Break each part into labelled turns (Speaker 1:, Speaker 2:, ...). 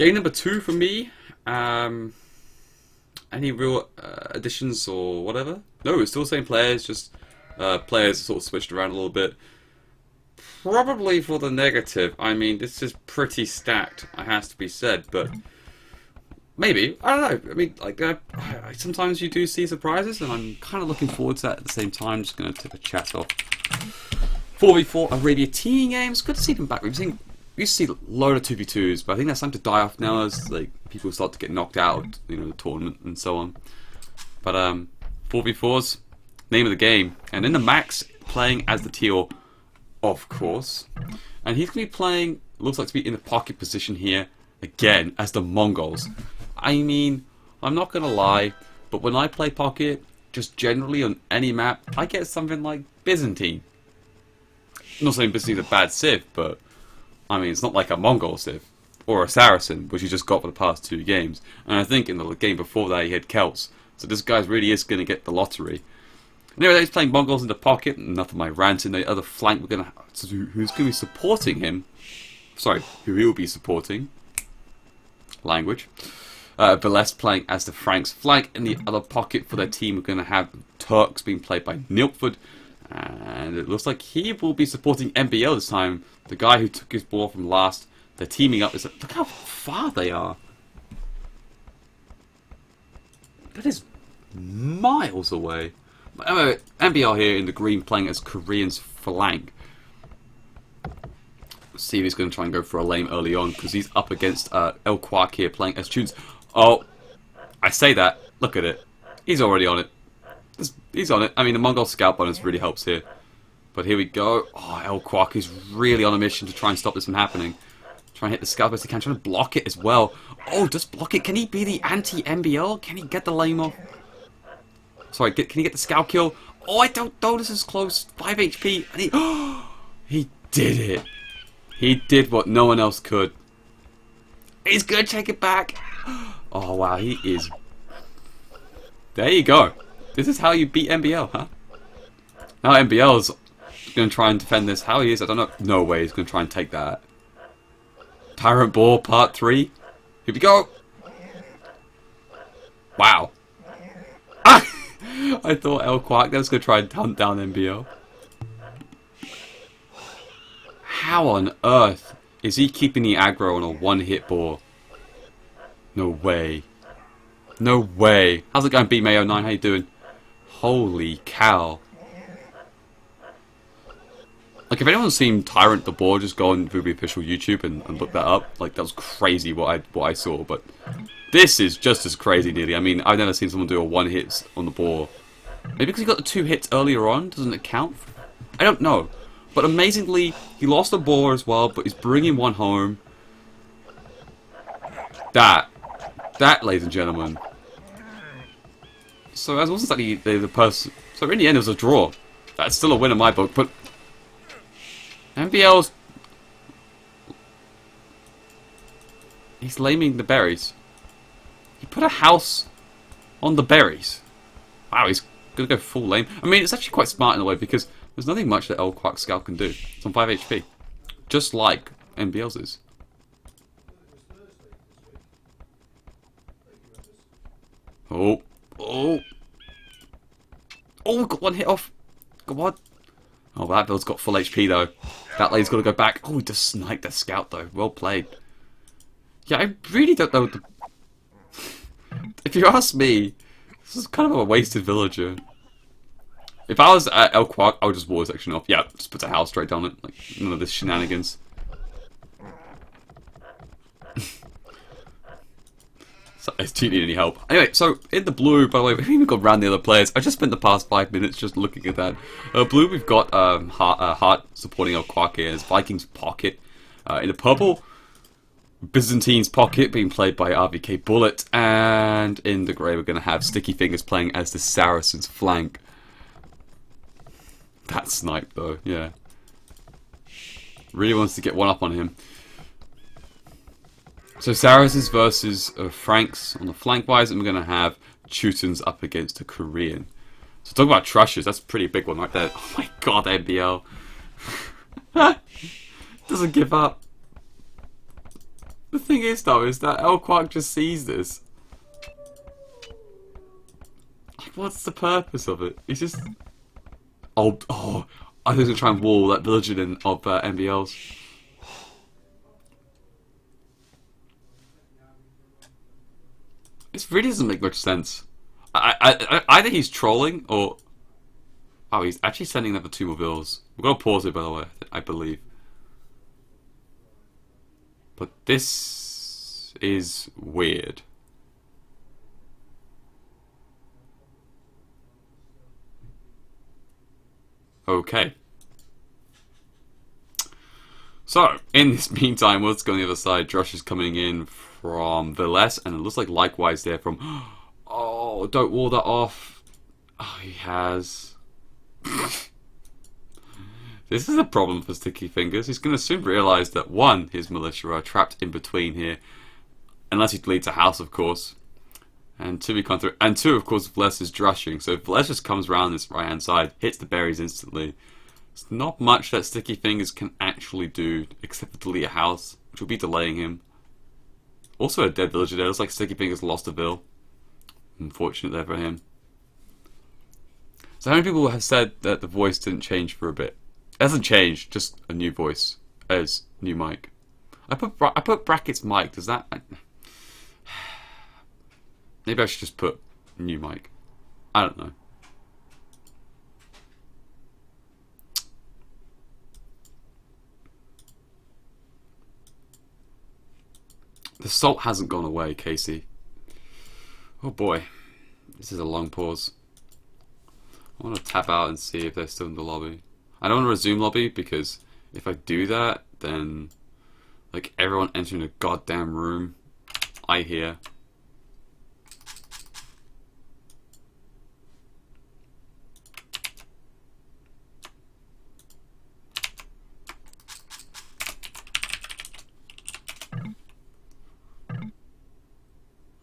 Speaker 1: Game number 2 for me. Any real additions or whatever? No, it's still the same players, just players sort of switched around a little bit. Probably for the negative. I mean, this is pretty stacked, it has to be said, but maybe. I don't know. I mean, like, sometimes you do see surprises, and I'm kind of looking forward to that at the same time. Just going to take a chat off. 4v4 Arabia team games. Good to see them back. We used to see a load of 2v2s, but I think that's time to die off now as like people start to get knocked out, you know, the tournament and so on. But 4v4s, name of the game. And in the max, playing as the Teal, of course. And he's going to be playing, looks like to be in the pocket position here, again, as the Mongols. I mean, I'm not going to lie, but when I play pocket, just generally on any map, I get something like Byzantine. I'm not saying Byzantine's a bad civ, but I mean, it's not like a Mongol civ. Or a Saracen, which he just got for the past 2 games. And I think in the game before that he had Celts. So this guy really is going to get the lottery. Anyway, he's playing Mongols in the pocket. Enough of my rant. In the other flank, we're going to... So who's going to be supporting him? Sorry, who he will be supporting. Language. Velez playing as the Franks flank. In the other pocket for their team, we're going to have Turks being played by Nilford. And it looks like he will be supporting MBL this time. The guy who took his ball from last. They're teaming up. Look how far they are. That is miles away. MBL here in the green playing as Korean's flank. Let's see if he's going to try and go for a lane early on because he's up against El Quark here playing as Tunes. Oh, I say that. Look at it. He's already on it. He's on it. I mean, the Mongol scout bonus really helps here. But here we go. Oh, El Quark is really on a mission to try and stop this from happening. Try and hit the scout best he can. Trying to block it as well. Oh, just block it. Can he be the anti-MBL? Can he get the lane off? Sorry, can he get the scout kill? Oh, I don't know. This is close. 5 HP. And he did it. He did what no one else could. He's going to take it back. Oh, wow. He is... There you go. This is how you beat MBL, huh? Now MBL's going to try and defend this. How he is, I don't know. No way he's going to try and take that. Tyrant Ball Part 3. Here we go. Wow. Ah! I thought El Quark was going to try and hunt down MBL. How on earth is he keeping the aggro on a one-hit ball? No way. No way. How's it going, B-Mayo9? How you doing? Holy cow. Like, if anyone's seen Tyrant the Boar, just go on Ruby Official YouTube and look that up. Like, that was crazy what I saw, but this is just as crazy nearly. I mean, I've never seen someone do a one-hit on the boar. Maybe because he got the 2 hits earlier on, doesn't it count? I don't know. But amazingly, he lost the boar as well, but he's bringing one home. That, ladies and gentlemen. So as wasn't that the person. So in the end, it was a draw. That's still a win in my book. But MBL's, he's laming the berries. He put a house on the berries. Wow, he's gonna go full lame. I mean, it's actually quite smart in a way because there's nothing much that El Quark Scout can do. It's on 5 HP, just like MBL's is. Oh. Oh, got one hit off. Come on. Oh, that build's got full HP though. That lane's got to go back. Oh, he just sniped the scout though. Well played. Yeah, I really don't know. If you ask me, this is kind of a wasted villager. If I was at El Quark, I would just wall section off. Yeah, just put a house straight down it. Like, none of this shenanigans. So, do you need any help? Anyway, so in the blue, by the way, we've even gone around the other players. I just spent the past 5 minutes just looking at that. Blue, we've got Hart supporting El Quark here as Vikings Pocket. In the purple, Byzantine's Pocket being played by RVK Bullet. And in the grey, we're going to have Sticky Fingers playing as the Saracens flank. That snipe, though, yeah. Really wants to get one up on him. So Saracens versus Franks on the flank-wise, and we're going to have Teutons up against a Korean. So talk about Trushers, that's a pretty big one right there. Oh my god, MBL. Doesn't give up. The thing is, though, is that Elquark just sees this. Like, what's the purpose of it? He's just... Oh, I think he's going to try and wall that villager in of MBLs. This really doesn't make much sense. Either he's trolling, or... Oh, he's actually sending them for 2 more bills. We're going to pause it, by the way, I believe. But this is weird. Okay. So, in this meantime, let's go on the other side. Josh is coming in from Velez, and it looks like likewise there from... Oh, don't wall that off. Oh, he has... This is a problem for Sticky Fingers. He's going to soon realise that 1, his militia are trapped in between here. Unless he deletes a house, of course. And 2, he can't through. And 2, of course, Velez is drushing. So Velez just comes around this right-hand side, hits the berries instantly. There's not much that Sticky Fingers can actually do, except for delete a house, which will be delaying him. Also a dead villager there. Looks like Sticky Fingers lost a bill. Unfortunate there for him. So how many people have said that the voice didn't change for a bit? It hasn't changed, just a new voice as new mic. I put brackets mic. Does that? Maybe I should just put new mic. I don't know. The salt hasn't gone away, Casey. Oh boy, this is a long pause. I want to tap out and see if they're still in the lobby. I don't want to resume lobby because if I do that, then like everyone entering a goddamn room, I hear.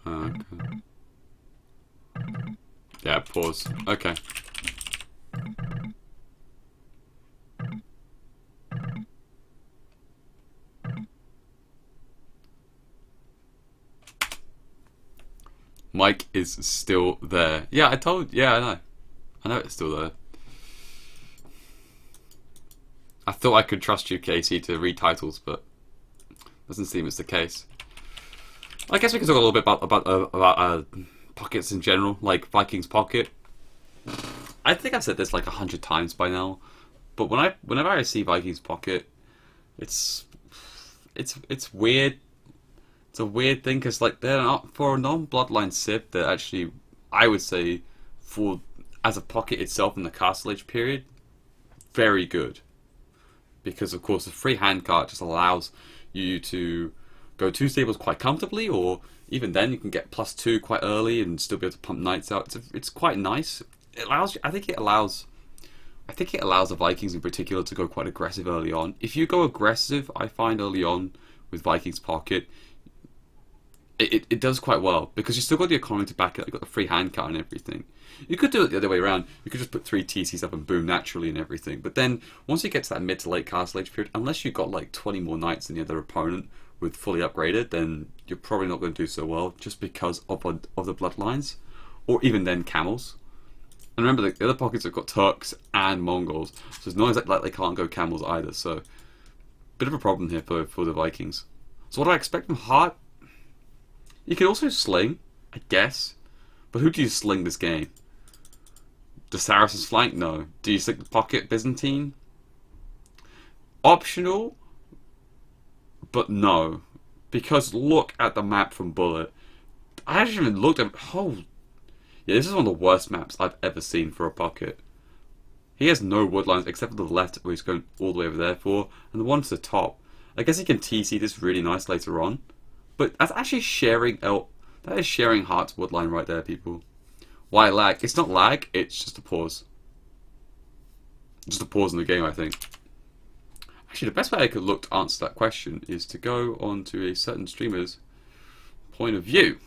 Speaker 1: Okay. Yeah, pause. Okay. Mike is still there. Yeah, yeah, I know. I know it's still there. I thought I could trust you, Casey, to read titles, but doesn't seem it's the case. I guess we can talk a little bit about pockets in general, like Vikings Pocket. I think I've said this like 100 times by now, but whenever I see Vikings Pocket, it's weird. It's a weird thing because like they're not for a non-bloodline civ. They're actually, I would say, for as a pocket itself in the Castle Age period, very good. Because of course the free hand card just allows you to go 2 stables quite comfortably, or even then you can get +2 quite early and still be able to pump knights out. It's quite nice. It allows you, I think it allows the Vikings in particular to go quite aggressive early on. If you go aggressive, I find early on with Vikings Pocket, it does quite well because you still got the economy to back it. You've got the free hand card and everything. You could do it the other way around. You could just put 3 TCs up and boom naturally and everything. But then once you get to that mid to late Castle Age period, unless you've got like 20 more knights than the other opponent with fully upgraded, then you're probably not going to do so well just because of the bloodlines, or even then camels. And remember, the other pockets have got Turks and Mongols, so it's not exactly like they can't go camels either. So, bit of a problem here for the Vikings. So what do I expect from Hart? You can also sling, I guess. But who do you sling this game? The Saracens flank? No. Do you stick the pocket Byzantine? Optional, but no. Because look at the map from Bullet. I haven't even looked at... Oh, yeah, this is one of the worst maps I've ever seen for a pocket. He has no woodlines except for the left, where he's going all the way over there for, and the one to the top. I guess he can TC this really nice later on. But that's actually sharing that is sharing Heart's woodline right there, people. Why lag? It's not lag, it's just a pause. Just a pause in the game, I think. Actually, the best way I could look to answer that question is to go on to a certain streamer's point of view.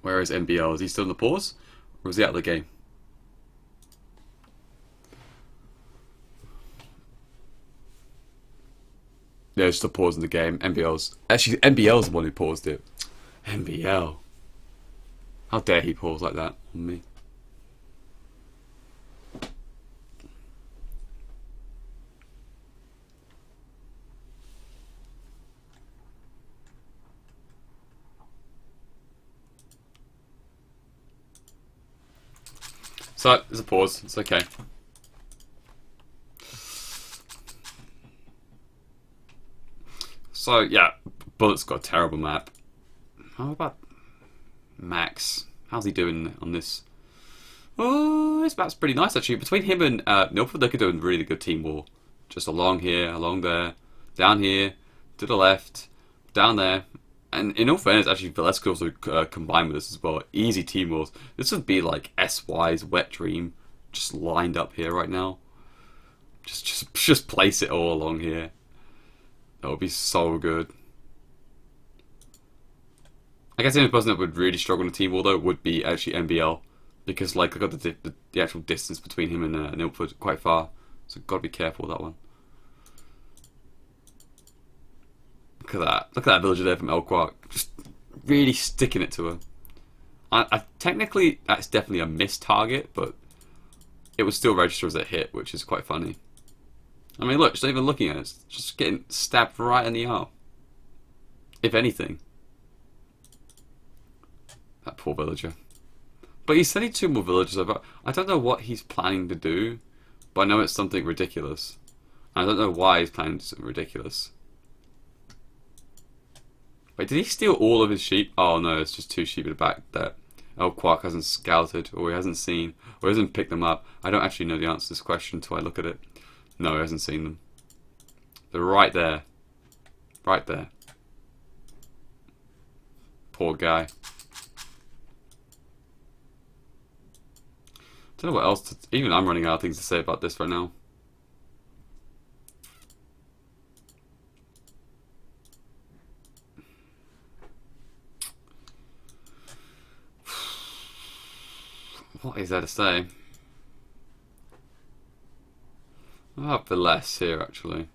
Speaker 1: Where is MBL? Is he still in the pause? Or is he out of the game? Yeah, it's just a pause in the game. NBL's the one who paused it. NBL. How dare he pause like that on me? So, there's a pause. It's okay. So, yeah, Bullet's got a terrible map. How about Max? How's he doing on this? Oh, his map's pretty nice, actually. Between him and Milford, they could do a really good team war. Just along here, along there, down here, to the left, down there. And in all fairness, actually, Velasquez could also combine with this as well. Easy team wars. This would be like SY's Wet Dream, just lined up here right now. Just place it all along here. That would be so good. I guess the only person that would really struggle in a team war though would be actually NBL, because like look at the actual distance between him and Ilford quite far, so got to be careful with that one. Look at that! Look at that villager there from Elquark, just really sticking it to her. I technically that's definitely a missed target, but it would still register as a hit, which is quite funny. I mean, look, she's not even looking at it; it's just getting stabbed right in the arm. If anything. That poor villager. But he's sending 2 more villagers over. I don't know what he's planning to do, but I know it's something ridiculous. I don't know why he's planning something ridiculous. Wait, did he steal all of his sheep? Oh no, it's just 2 sheep at the back that Elquark hasn't scouted, or he hasn't seen, or he hasn't picked them up. I don't actually know the answer to this question until I look at it. No, he hasn't seen them. They're right there. Right there. Poor guy. I don't know what else to... Even I'm running out of things to say about this right now. What is there to say? I have Velez here, actually.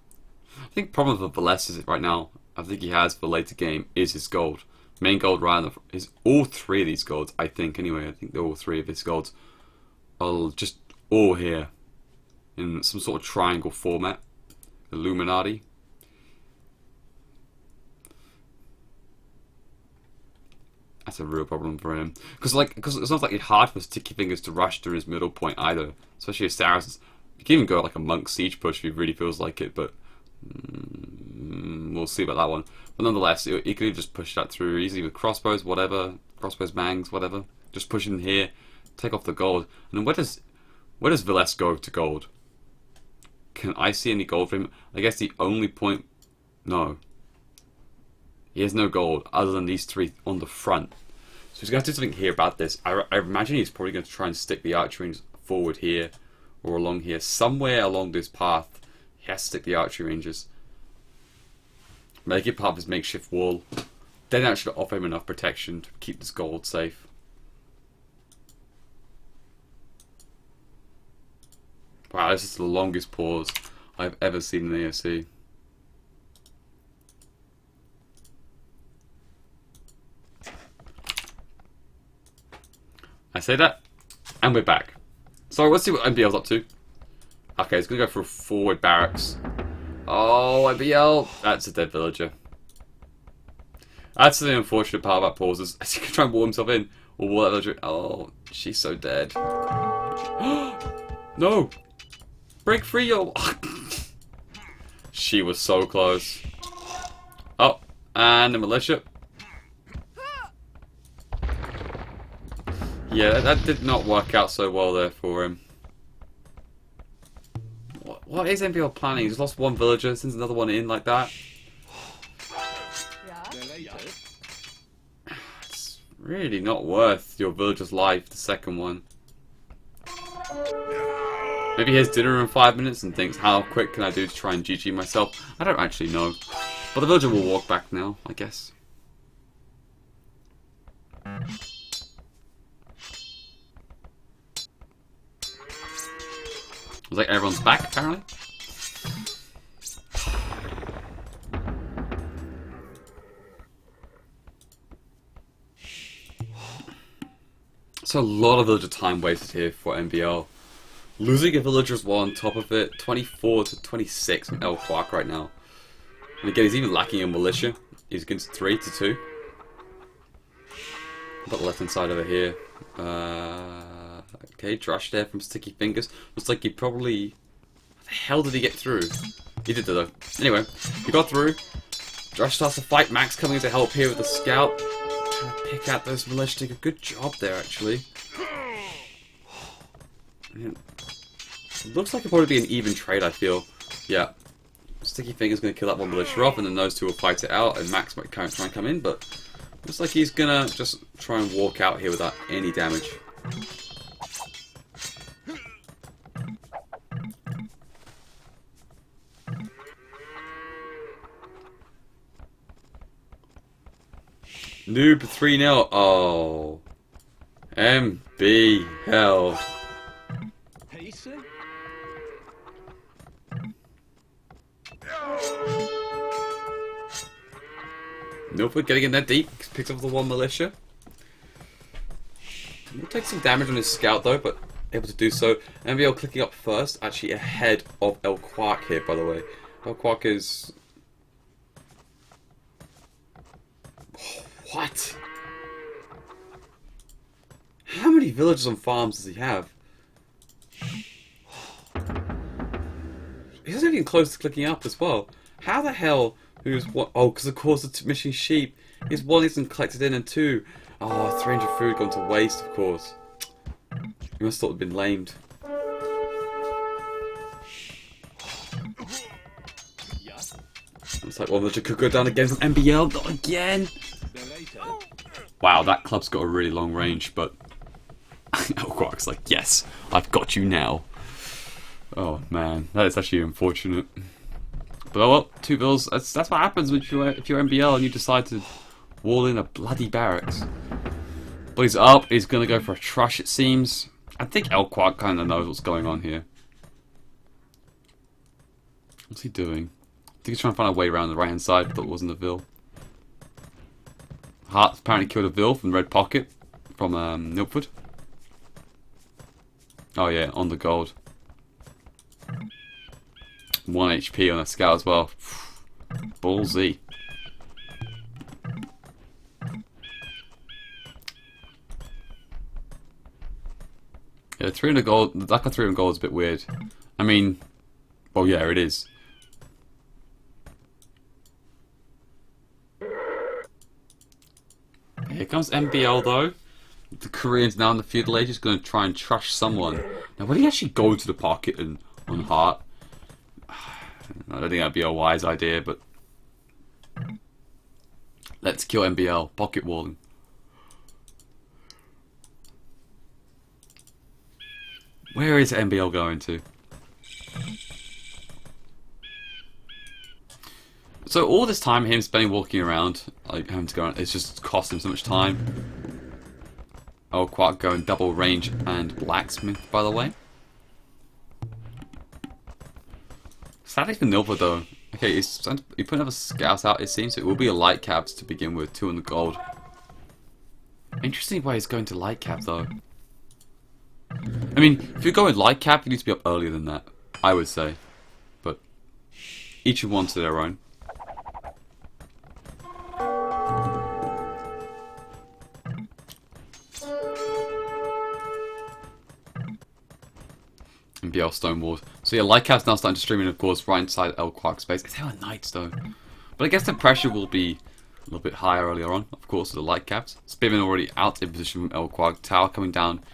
Speaker 1: I think the problem with Velez is right now, I think he has for later game, is his gold. Main gold right is all 3 of these golds, I think, anyway. I think they're all 3 of his golds. I'll just all here in some sort of triangle format. Illuminati. That's a real problem for him. Because it's not like it's hard for Sticky Fingers to rush through his middle point either. Especially if Saracens. You can even go like a monk siege push if he really feels like it, but we'll see about that one. But nonetheless, he could just push that through easily with crossbows, whatever. Crossbows, bangs, whatever. Just push in here. Take off the gold. And then where does Velez go to gold? Can I see any gold for him? I guess the only point... No. He has no gold other than these 3 on the front. So he's going to do something here about this. I imagine he's probably going to try and stick the archery range forward here or along here. Somewhere along this path, he has to stick the archery ranges. Make it part of his makeshift wall. Then actually offer him enough protection to keep this gold safe. Wow, this is the longest pause I've ever seen in AFC. I say that, and we're back. So let's see what NBL's up to. Okay, it's going to go for a forward barracks. Oh, NBL! That's a dead villager. That's the unfortunate part about pauses. He can try and wall himself in. Or wall that villager. Oh, she's so dead. No! Break free, yo! She was so close. Oh, and the militia. Yeah, that did not work out so well there for him. What is NBL planning? He's lost 1 villager, sends another one in like that. It's really not worth your villager's life, the second one. Maybe he has dinner in 5 minutes and thinks, how quick can I do to try and GG myself? I don't actually know. But the villager will walk back now, I guess. Looks like everyone's back, apparently. So a lot of villager time wasted here for MBL. Losing a villager as well on top of it, 24 to 26 on El Quark right now. And again, he's even lacking a militia. He's against 3 to 2. Got the left hand side over here. Okay, Drush there from Sticky Fingers. Looks like he probably... How the hell did he get through? He did though. Anyway, he got through. Drush starts to fight. Max coming to help here with the scout. Trying to pick out those militia. Did a good job there, actually. It looks like it'll probably be an even trade, I feel. Yeah. Sticky Finger's going to kill that one militia off, and then those two will fight it out, and Max might try and come in, but looks like he's going to just try and walk out here without any damage. Noob 3-0. Oh. MB hell. Milford getting in there deep, picks up the one militia. We'll take some damage on his scout though, but able to do so. MBL clicking up first, actually ahead of El Quark here, by the way. El Quark is... What? How many villages and farms does he have? He's not even close to clicking up as well. How the hell... Who's what? Oh, because of course the missing sheep. His one isn't collected in, and 2. Oh, 300 food gone to waste, of course. He must have thought it'd been lamed. Looks like one that could go down against MBL. Not again. Wow, that club's got a really long range, but El Quark's like, yes, I've got you now. Oh man, that is actually unfortunate. But oh well, 2 bills. That's what happens if you're MBL and you decide to wall in a bloody barracks. But he's up. He's gonna go for a trush, it seems. I think El Quark kind of knows what's going on here. What's he doing? I think he's trying to find a way around the right hand side. But it wasn't a Vil. Hart apparently killed a Vil from Red Pocket from Nilford. Oh yeah, on the gold. 1 HP on a scout as well. Ballsy. Yeah, 300 gold. The lack of 300 gold is a bit weird. I mean, well, yeah, it is. Here comes MBL though. The Koreans now in the feudal age is going to try and trash someone. Now, will he actually go to the pocket and on Hart? I don't think that'd be a wise idea, but let's kill MBL. Pocket walling. Where is MBL going to? So all this time, him spending walking around, like having to go around, it's just cost him so much time. Oh, Quark going double range and blacksmith, by the way. Sadly for Nilford though. Okay, he's putting other scouts out, it seems. It will be a light cabs to begin with, 2 on the gold. Interesting why he's going to light cab though. I mean, if you're going light cab, you need to be up earlier than that, I would say. But each of one to their own. And BL Stonewalled. So yeah, Lightcap's now starting to stream in, of course, right inside El Quark space. It's how Knights though. But I guess the pressure will be a little bit higher earlier on, of course, with the Lightcaps. Spivin already out in position from El Quark. Tower coming down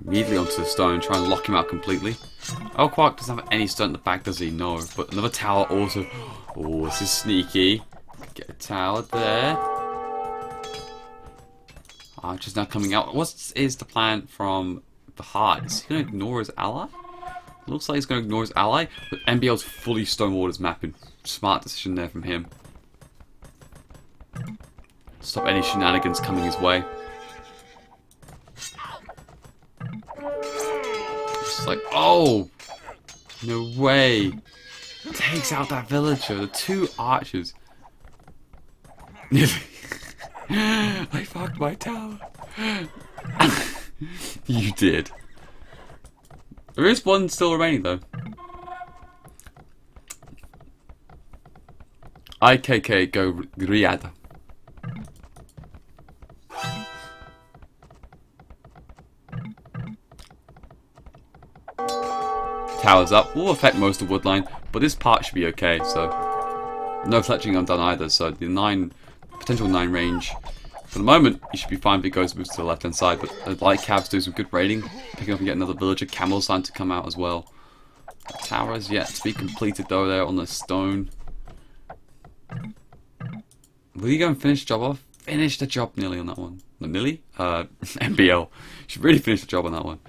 Speaker 1: immediately onto the stone, trying to lock him out completely. El Quark doesn't have any stone at the back, does he? No. But another tower also. Oh, this is sneaky. Get a tower there. Archer's now coming out. What is the plan from the Heart? Is he going to ignore his ally? Looks like he's going to ignore his ally, but MBL's fully stonewalled his mapping. Smart decision there from him. Stop any shenanigans coming his way. It's like, oh! No way! Takes out that villager, the 2 archers. I fucked my tower. You did. There is one still remaining though. IKK go Riyadh. Towers up will affect most of Woodline, but this part should be okay, so no fletching undone either, so the potential 9 range for the moment you should be fine if it goes moves to the left hand side, but I'd like Cavs to do some good raiding, picking up and get another villager. Camel sign to come out as well. Tower is yet to be completed though there on the stone. Will you go and finish the job off? Finish the job nearly on that one. Not nearly? MBL. Should really finish the job on that one.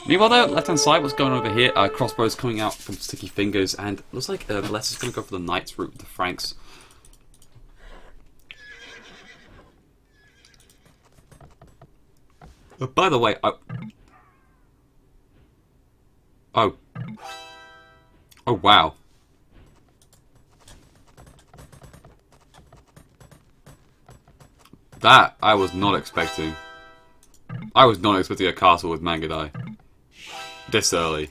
Speaker 1: Meanwhile though, left hand side, what's going on over here? Crossbows coming out from Sticky Fingers, and looks like Les is going to go for the Knights route with the Franks. By the way, oh wow. That I was not expecting. I was not expecting a castle with Mangudai this early.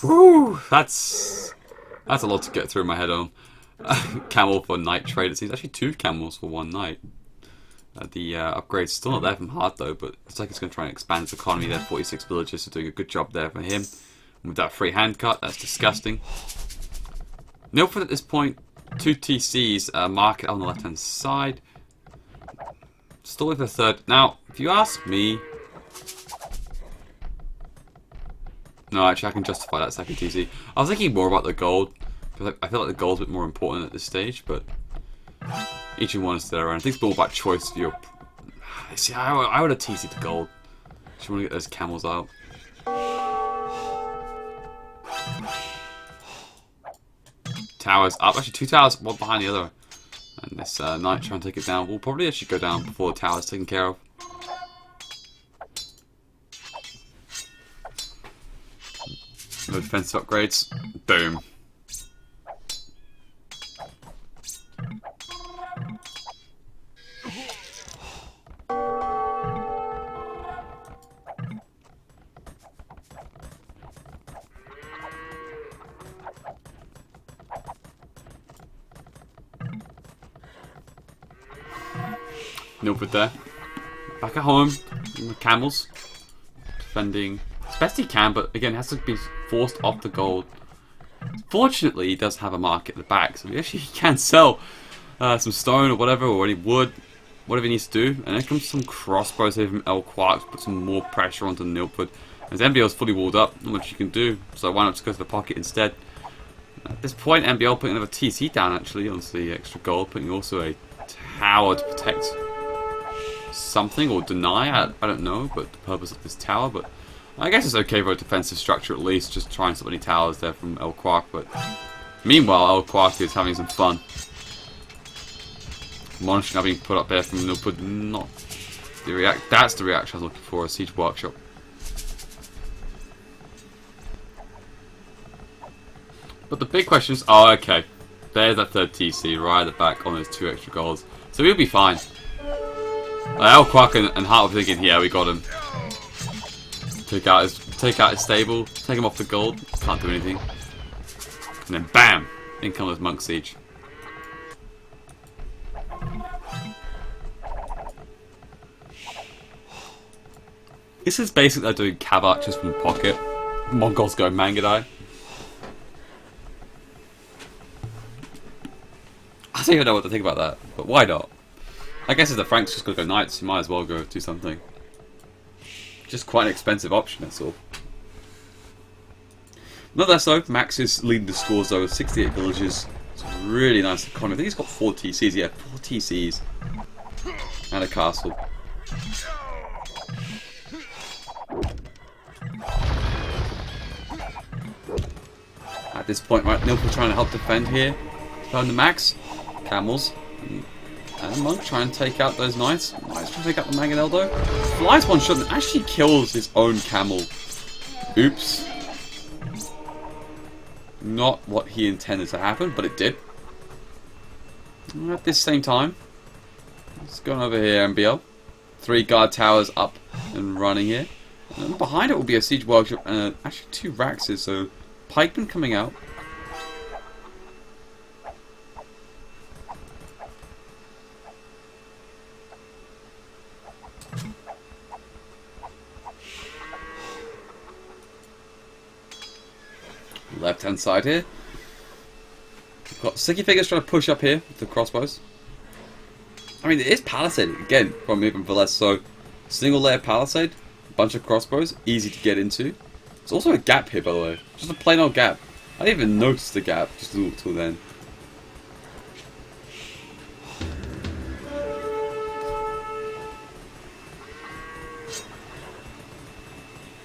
Speaker 1: Whew, that's a lot to get through my head on. Camel for night trade. It seems actually 2 camels for 1 night. The upgrade's still not there from Hart though, but it's like it's going to try and expand its economy there. 46 villagers, so doing a good job there for him. And with that free hand cut, that's disgusting. Nilford at this point, 2 TCs, market on the left hand side. Still with the 3rd. Now, if you ask me... No, actually I can justify that 2nd TC. I was thinking more about the gold. I feel like the gold's a bit more important at this stage, but... Each one is there, and I think it's all about choice for your... See, I would have TC'd the gold. Just want to get those camels out. Towers up. Actually, 2 towers, one behind the other. And this knight trying to take it down will probably actually go down before the tower's taken care of. No defensive upgrades. Boom. Nilford there. Back at home. The camels. Defending as best he can, but again has to be forced off the gold. Fortunately, he does have a market at the back, so he actually can sell some stone or whatever, or any wood, whatever he needs to do. And then comes some crossbows here from El Quark to put some more pressure onto Nilford. As MBL is fully walled up, not much you can do, so why not just go to the pocket instead? At this point, MBL putting another TC down actually on the extra gold, putting also a tower to protect something or deny. I don't know, but the purpose of this tower, but I guess it's okay for a defensive structure at least, just trying so many towers there from El Quark, but meanwhile El Quark is having some fun. Monastery now being put up there from Nilford, not the that's the reaction I was looking for, a siege workshop. But the big question is, oh okay, there's that 3rd TC right at the back on those 2 extra goals, so we'll be fine. El Quark and Hart were thinking, yeah, we got him. Take out his stable, take him off the gold, can't do anything. And then BAM! In comes Monk Siege. This is basically like doing cav archers from the pocket. Mongols go Mangudai. I don't even know what to think about that, but why not? I guess if the Franks just gonna go Knights, you might as well go do something. Just quite an expensive option, that's all. Not that so, Max is leading the scores though with 68 villages. It's a really nice economy. I think he's got 4 TCs, yeah, 4 TCs. And a castle. At this point, right, Nilford trying to help defend here. Found the Max. Camels. And Monk trying to take out those knights. Knights trying to take out the Manganeldo. Flies one shot and actually kills his own camel. Oops. Not what he intended to happen, but it did. At this same time, let's go over here, MBL. 3 guard towers up and running here. And behind it will be a siege workshop and actually 2 Raxes, so pikemen coming out. Left hand side here. We've got sticky figures trying to push up here with the crossbows. I mean, it is palisade again from even Velez, so single layer palisade, bunch of crossbows, easy to get into. There's also a gap here, by the way, just a plain old gap. I didn't even notice the gap just till then.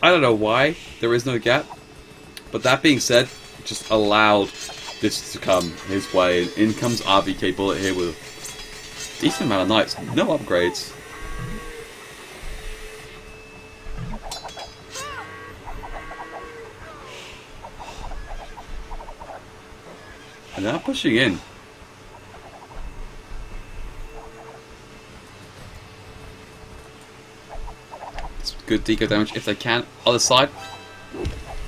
Speaker 1: I don't know why there is no gap, but that being said, it just allowed this to come his way. And in comes RVK Bullet here with a decent amount of knights, no upgrades. And now pushing in. It's good deco damage if they can. Other side.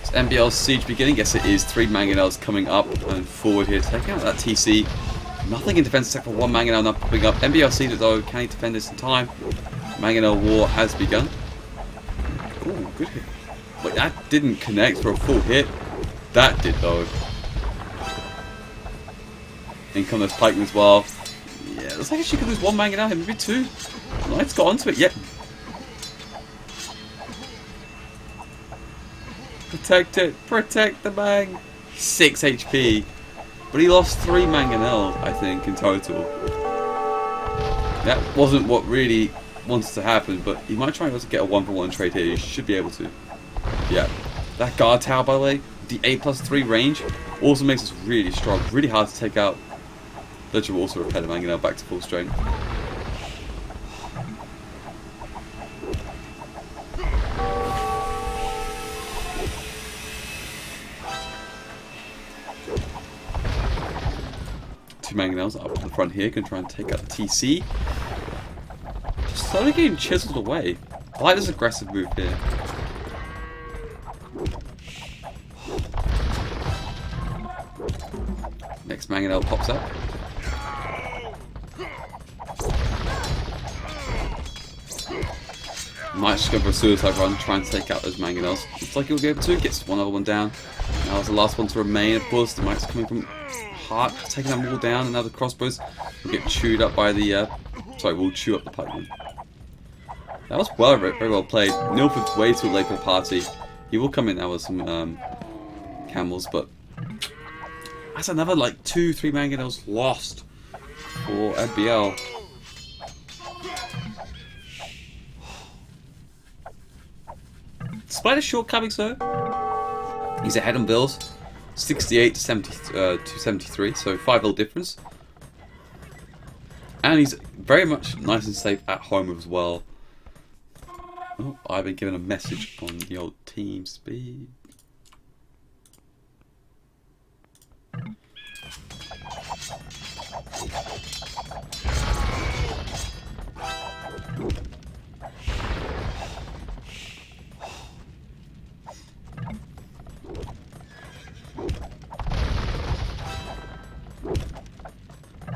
Speaker 1: It's MBL siege beginning. Yes, it is. 3 mangonels coming up and forward here, taking out that TC. Nothing in defense except for 1 mangonel not popping up. MBL siege though, can he defend this in time? Mangonel war has begun. Ooh, good hit. But that didn't connect for a full hit. That did though. In come those pikemen as well. Yeah, looks like she could lose 1 mangonel here, maybe 2. Knight's got onto it, yep. Protect it, protect the mang. 6 HP. But he lost 3 mangonels, I think, in total. That wasn't what really wanted to happen, but he might try to get a 1-for-1 trade here. He should be able to. Yeah. That guard tower, by the way, the 8+3 range, also makes us really strong. Really hard to take out. Ledger will also repair the mangonel back to full strength. Two mangonels up in the front here, can try and take out the TC. Just slowly getting chiseled away. I like this aggressive move here. Next mangonel pops up. Might just go for a suicide run, try and take out those mangonels. Looks like he'll be able to. Gets one other one down. Now it's the last one to remain. Of course, the mites coming from Heart, taking them all down, and now the crossbows will get chewed up by the. Sorry, we'll chew up the pikemen. That was very well played. Nilford's way too late for the party. He will come in now with some camels, but that's another like 2-3 mangonels lost for MBL. Despite his shortcomings though, he's ahead on bills, 68 to 73, so 5-0 difference. And he's very much nice and safe at home as well. Oh, I've been given a message on the old team speed.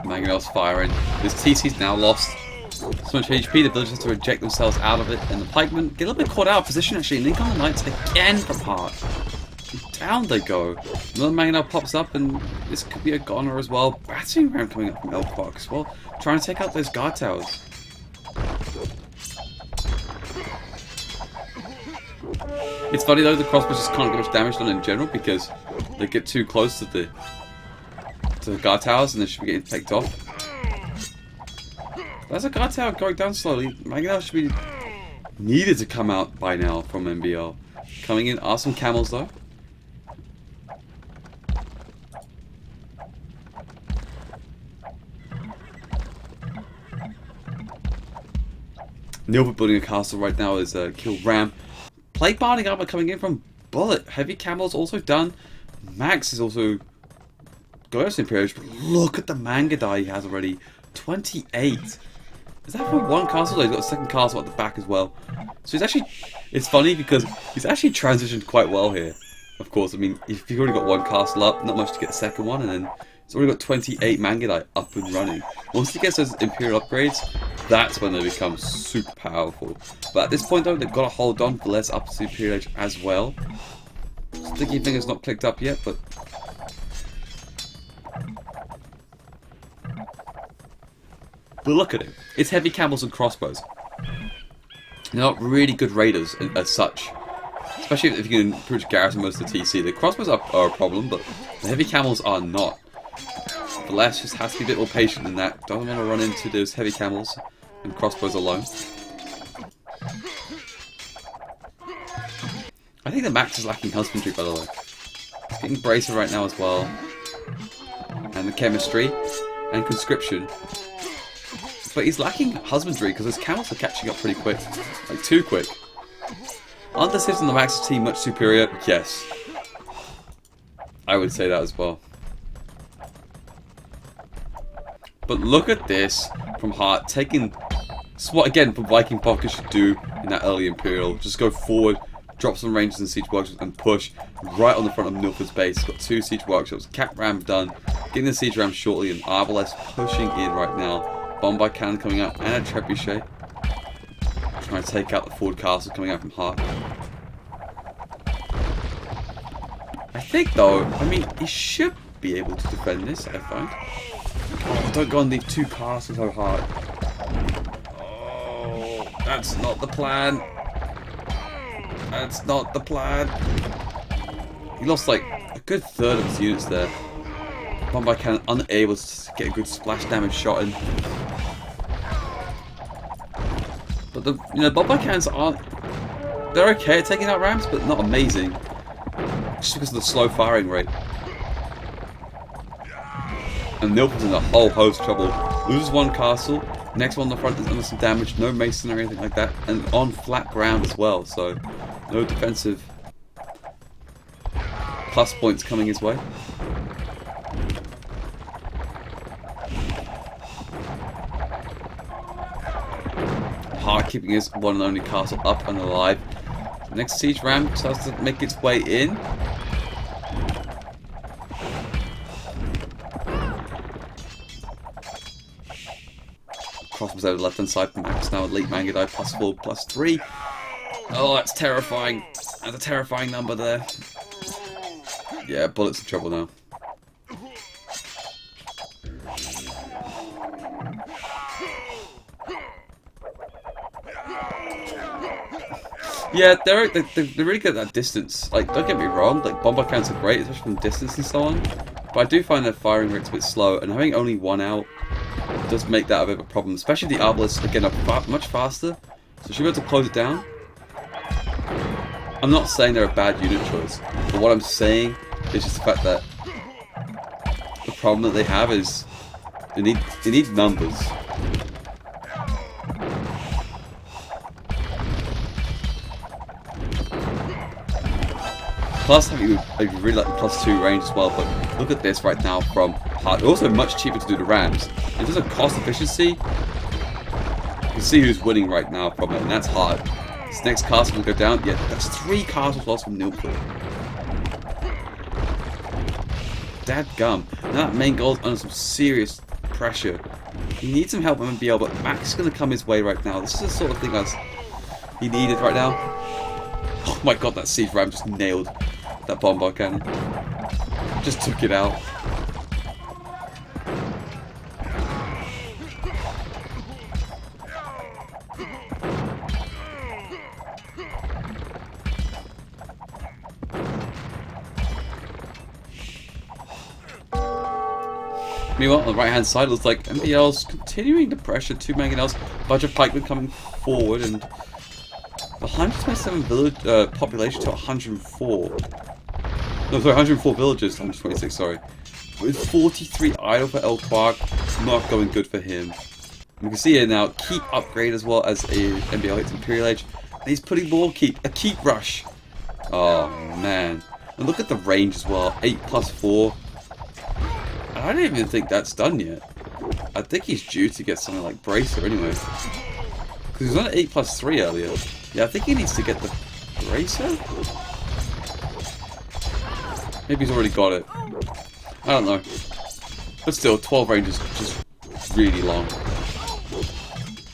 Speaker 1: Mangonel's firing. This TC's now lost so much HP, the villagers have to eject themselves out of it, and the pikemen get a little bit caught out of position actually, and then come the knights again from Heart. Down they go. Another mangonel pops up, and this could be a goner as well. Battering ram coming up from Elquark as well, trying to take out those guard towers. It's funny though, the crossbows just can't get much damage done in general because they get too close to the guard towers and they should be getting picked off. There's a guard tower going down slowly. Mangonel should be needed to come out by now from MBL. Coming in are some camels though. Nilford building a castle right now is kill Ram. Plague binding armor coming in from Bullet. Heavy camels also done. Max is also Ghost Imperial, but look at the manga die he has already. 28. Is that for one castle? No, he's got a second castle at the back as well. So he's actually... It's funny because he's actually transitioned quite well here. Of course, I mean, if you've already got one castle up, not much to get the second one, and then he's already got 28 Mangudai up and running. Once he gets those Imperial upgrades, that's when they become super powerful. But at this point though, they've got to hold on for less up to the Imperial Age as well. Sticky Finger's not clicked up yet, but... But look at it. It's heavy camels and crossbows. They're not really good raiders as such. Especially if you can pretty much garrison most of the TC. The crossbows are a problem, but the heavy camels are not. Bless just has to be a bit more patient than that. Don't want to run into those heavy camels and crossbows alone. I think the Max is lacking husbandry, by the way. He's getting bracer right now as well. And the chemistry and conscription. But he's lacking husbandry because his camels are catching up pretty quick. Like, too quick. Aren't the cities on the Max's team much superior? Yes. I would say that as well. But look at this from Hart, taking... This is what, again, from Viking Pocket should do in that early Imperial. Just go forward, drop some ranges and siege workshops, and push right on the front of Nilfgaard's base. He's got 2 siege workshops, Cap Ram done, getting the siege ram shortly, and Arbalest pushing in right now. Bombard cannon coming out, and a trebuchet. Trying to take out the forward castle coming out from Hart. I think, though, I mean, he should be able to defend this, I find. Oh, don't go on the 2 castles so hard. Oh, that's not the plan. That's not the plan. He lost like a good third of his units there. Bombard cannon unable to get a good splash damage shot in. But the bombard cannons aren't... They're okay at taking out rams, but not amazing. Just because of the slow firing rate. And Nilfgaard's in a whole host of trouble. Loses 1 castle. Next one on the front is under some damage. No mason or anything like that. And on flat ground as well. So no defensive plus points coming his way. Hart keeping his one and only castle up and alive. The next siege ram starts to make its way in. Crossbows over the left hand side for Max now. Elite Mangudai +4, +3. Oh, that's terrifying. That's a terrifying number there. Yeah, Bullet's in trouble now. Yeah, they're really good at that distance. Like, don't get me wrong, like bombard cannons are great, especially from distance and so on. But I do find their firing rate's a bit slow, and having only 1 out does make that a bit of a problem. Especially the Arbalists, again, are much faster, so she'll be able to close it down. I'm not saying they're a bad unit choice, but what I'm saying is just the fact that the problem that they have is they need numbers. Plus, I really like the +2 range as well, but look at this right now from Hart. Also much cheaper to do the rams. In terms of cost efficiency, you can see who's winning right now from it, and that's Hart. This next castle will go down. Yeah, that's 3 castles lost from Nilfgaard. Dadgum. Now that main goal's under some serious pressure. He needs some help from MBL, but Max is going to come his way right now. This is the sort of thing he needed right now. Oh my god, that siege ram just nailed that bombard cannon. Just took it out. Meanwhile, on the right hand side, it looks like MBL's continuing to pressure 2 mangonels. Budget pikemen coming forward, and 127 village population to 104. No, sorry, 104 villages to 126, sorry. With 43 idle for El Quark, not going good for him. We can see here now, keep upgrade as well as a MBL hits Imperial Age. And he's putting more keep, a keep rush. Oh man. And look at the range as well, 8 + 4. I don't even think that's done yet. I think he's due to get something like Bracer anyway. Because he was on an 8+3 earlier. Yeah, I think he needs to get the Bracer? Maybe he's already got it. I don't know. But still, 12 range is just really long.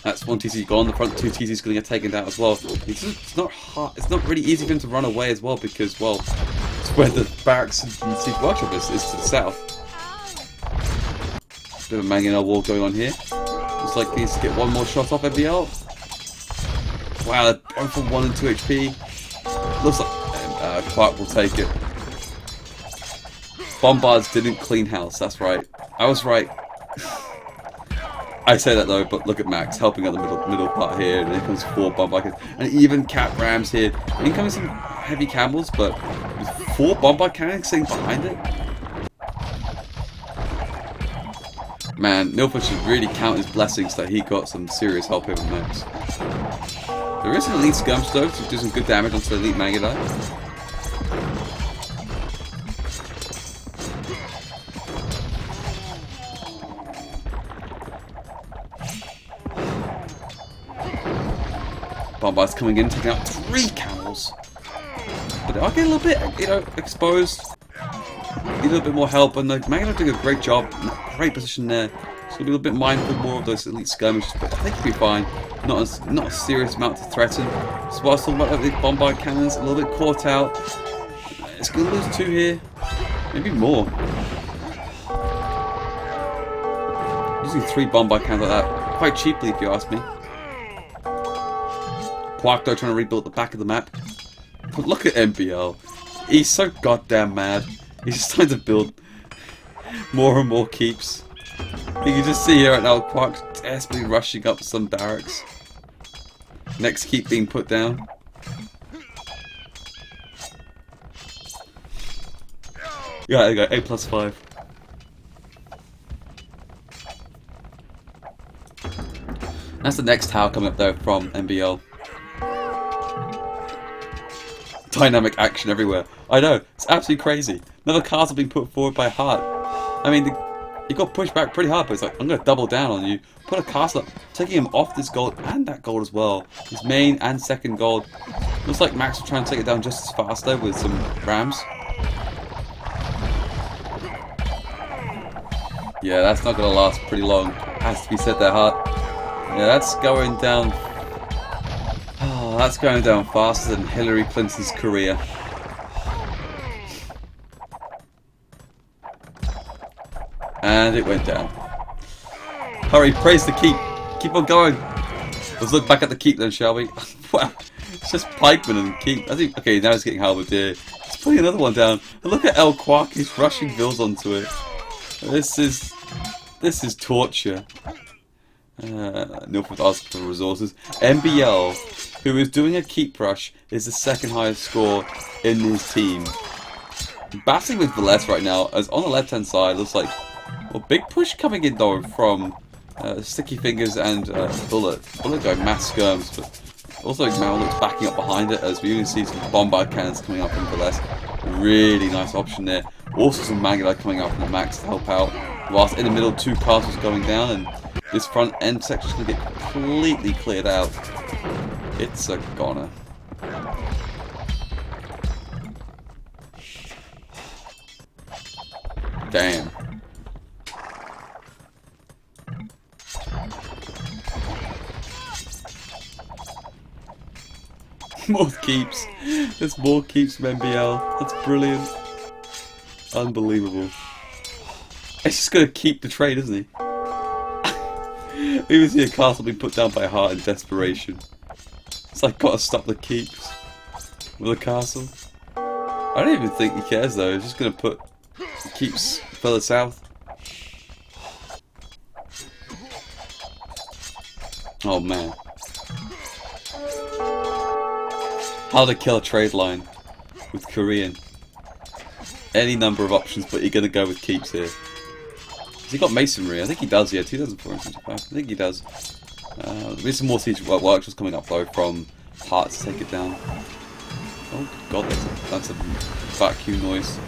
Speaker 1: That's one TC gone. The front two TCs going to get taken down as well. It's not hard. It's not really easy for him to run away as well because, well, it's where the barracks and Siege Workshop is to the south. Bit of a mangonel war going on here. Looks like he needs to get one more shot off MBL. Wow, they're going from 1 and 2 HP. Looks like Quark will take it. Bombards didn't clean house. That's right. I was right. I say that though, but look at Max helping out the middle part here, and here comes 4 Bombard, and even Cap Rams here. Incoming some heavy camels, but with 4 Bombard cannons sitting behind it. Man, Nilfgaard should really count his blessings that he got some serious help here with Max. There is an elite skirmish though, to do some good damage onto the elite Mangudai. Bombards coming in, taking out 3 camels. But they are getting a little bit, you know, exposed. Need a little bit more help, and the Mangudai doing a great job. Great position there. So we'll be a little bit mindful more of those elite skirmishes, but I think he'll be fine. Not a serious amount to threaten. So while I was talking about the bombard cannons, a little bit caught out. It's going to lose 2 here, maybe more. Using 3 bombard cannons like that, quite cheaply if you ask me. Quark though trying to rebuild the back of the map. But look at MBL. He's so goddamn mad. He's just trying to build more and more keeps. You can just see here right now Quark's desperately rushing up some barracks. Next keep being put down. Yeah, there you go, 8+5. That's the next tower coming up though from MBL. Dynamic action everywhere. I know, it's absolutely crazy. Another castle being put forward by Hart. I mean, he got pushed back pretty hard, but it's like, I'm going to double down on you. Put a castle up, taking him off this gold and that gold as well. His main and second gold. Looks like Max will try and take it down just as fast though with some rams. Yeah, that's not going to last pretty long. Has to be said there, Hart. Yeah, that's going down. Oh, that's going down faster than Hillary Clinton's career. And it went down. Hurry, praise the keep. Keep on going. Let's look back at the keep then, shall we? Wow, it's just pikemen and keep. I think. Okay, now he's getting halberdier. He's putting another one down. And look at El Quark. He's rushing vills onto it. This is torture. Nilfgaard asking for resources. MBL, who is doing a keep rush, is the second highest score in his team. Battling with Velez right now, as on the left hand side, looks like a big push coming in though from Sticky Fingers and Bullet. Bullet going mass skirms, but also Maluk's backing up behind it as we even see some bombard cannons coming up from Velez. Really nice option there. Also some Mangudai coming out from the Max to help out. Whilst in the middle, 2 castles going down, and this front end section is going to get completely cleared out. It's a goner. Damn. More keeps. There's more keeps from MBL. That's brilliant. Unbelievable. He's just going to keep the trade, isn't he? We even see a castle being put down by Hart in desperation. It's like, gotta stop the keeps with a castle. I don't even think he cares though, he's just gonna put the keeps further south. Oh man. How to kill a trade line with Korean. Any number of options, but you're gonna go with keeps here. Has he got masonry? I think he does, yeah, 2,475. I think he does. There's some more siege workshops coming up though from Hart to take it down. Oh god, that's a vacuum noise.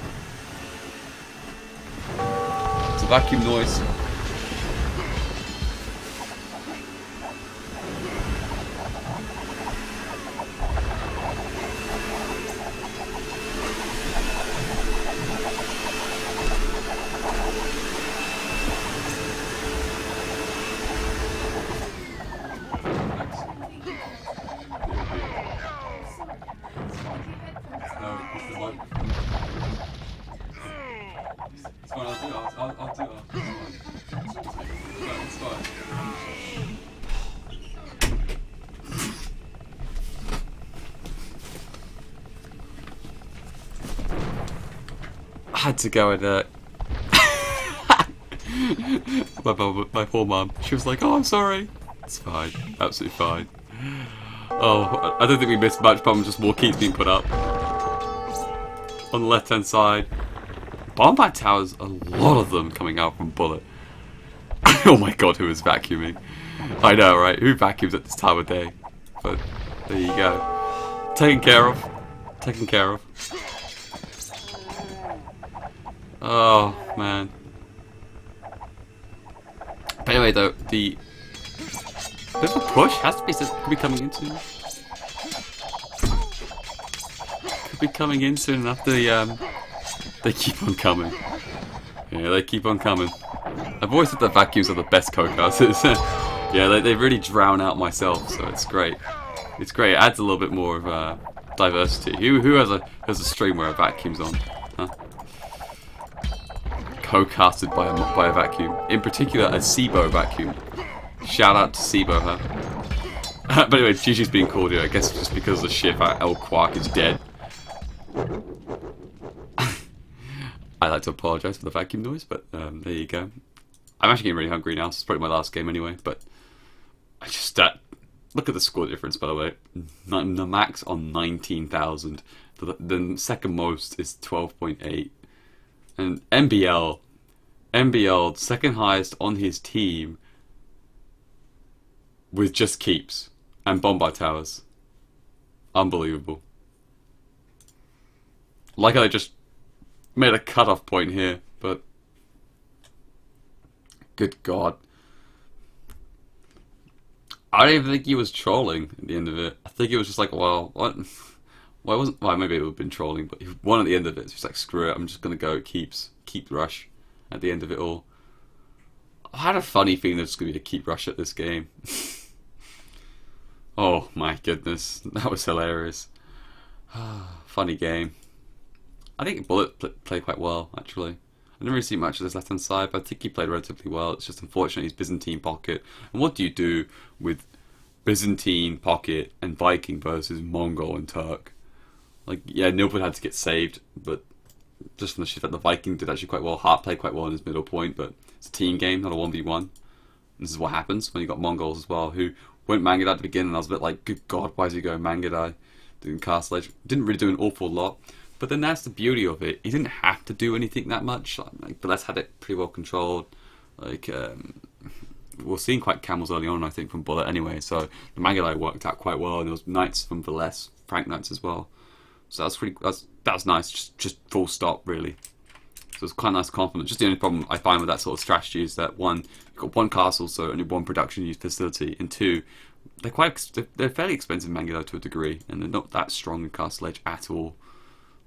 Speaker 1: It's a vacuum noise. had to go with it. My poor mum. She was like, "Oh, I'm sorry." It's fine. Absolutely fine. Oh, I don't think we missed much, but just more keeps being put up. On the left-hand side. Bombard towers, a lot of them coming out from Bullet. Oh my god, who is vacuuming? I know, right? Who vacuums at this time of day? But there you go. Taken care of. Taken care of. Oh, man. But anyway, though, the... There's a push. Has to be... Could be coming in soon. Could be coming in soon enough. They keep on coming. Yeah, they keep on coming. I've always said that vacuums are the best co-casters. Yeah, they really drown out myself, so it's great. It's great. It adds a little bit more of diversity. Who has a stream where a vacuum's on? Huh? Co-casted by a vacuum. In particular, a SIBO vacuum. Shout out to SIBO, huh? But anyway, GG's being called here. I guess just because the ship at El Quark is dead. I'd like to apologise for the vacuum noise, but there you go. I'm actually getting really hungry now, so it's probably my last game anyway, but I just... look at the score difference, by the way. The max on 19,000. The second most is 12.8. And MBL, second highest on his team with just keeps and bombard towers. Unbelievable. Like I just made a cutoff point here, but good God. I don't even think he was trolling at the end of it. I think it was just like, well, what? Well, it wasn't. Well, maybe it would have been trolling, but he won at the end of it. So he's like, screw it. I'm just gonna go keep rush at the end of it all. I had a funny feeling there's gonna be a keep rush at this game. Oh my goodness, that was hilarious. Funny game. I think Bullet played quite well, actually. I didn't really see much of his left-hand side, but I think he played relatively well. It's just unfortunate he's Byzantine Pocket. And what do you do with Byzantine Pocket and Viking versus Mongol and Turk? Like, yeah, Nilbert had to get saved, but just from the shift that the Viking did actually quite well. Hart played quite well in his middle point, but it's a team game, not a 1v1. This is what happens when you got Mongols as well, who went Mangudai at the beginning, and I was a bit like, good God, why is he going Mangudai? Didn't cast Ledge. Didn't really do an awful lot. But then that's the beauty of it. He didn't have to do anything that much. Like, Bless had it pretty well controlled. Like, we're seeing quite camels early on, I think, from Bullet anyway. So the Mangudai worked out quite well, and there was Knights from Velez, Frank Knights as well. So that's pretty. That was nice. Just full stop, really. So it's quite a nice compliment. Just the only problem I find with that sort of strategy is that one, you've got one castle, so only one production use facility, and two, they're fairly expensive Mangudai to a degree, and they're not that strong in Castle Edge at all.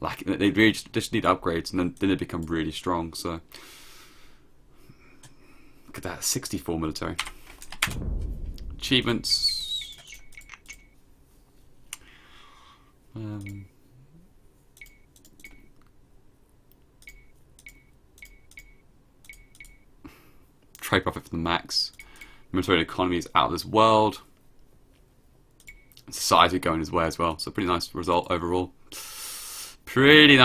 Speaker 1: Like, they really just need upgrades, and then they become really strong. So look at that, 64 military achievements. Trade profit for the max. Military economy is out of this world. Society going his way as well. So pretty nice result overall. Pretty nice.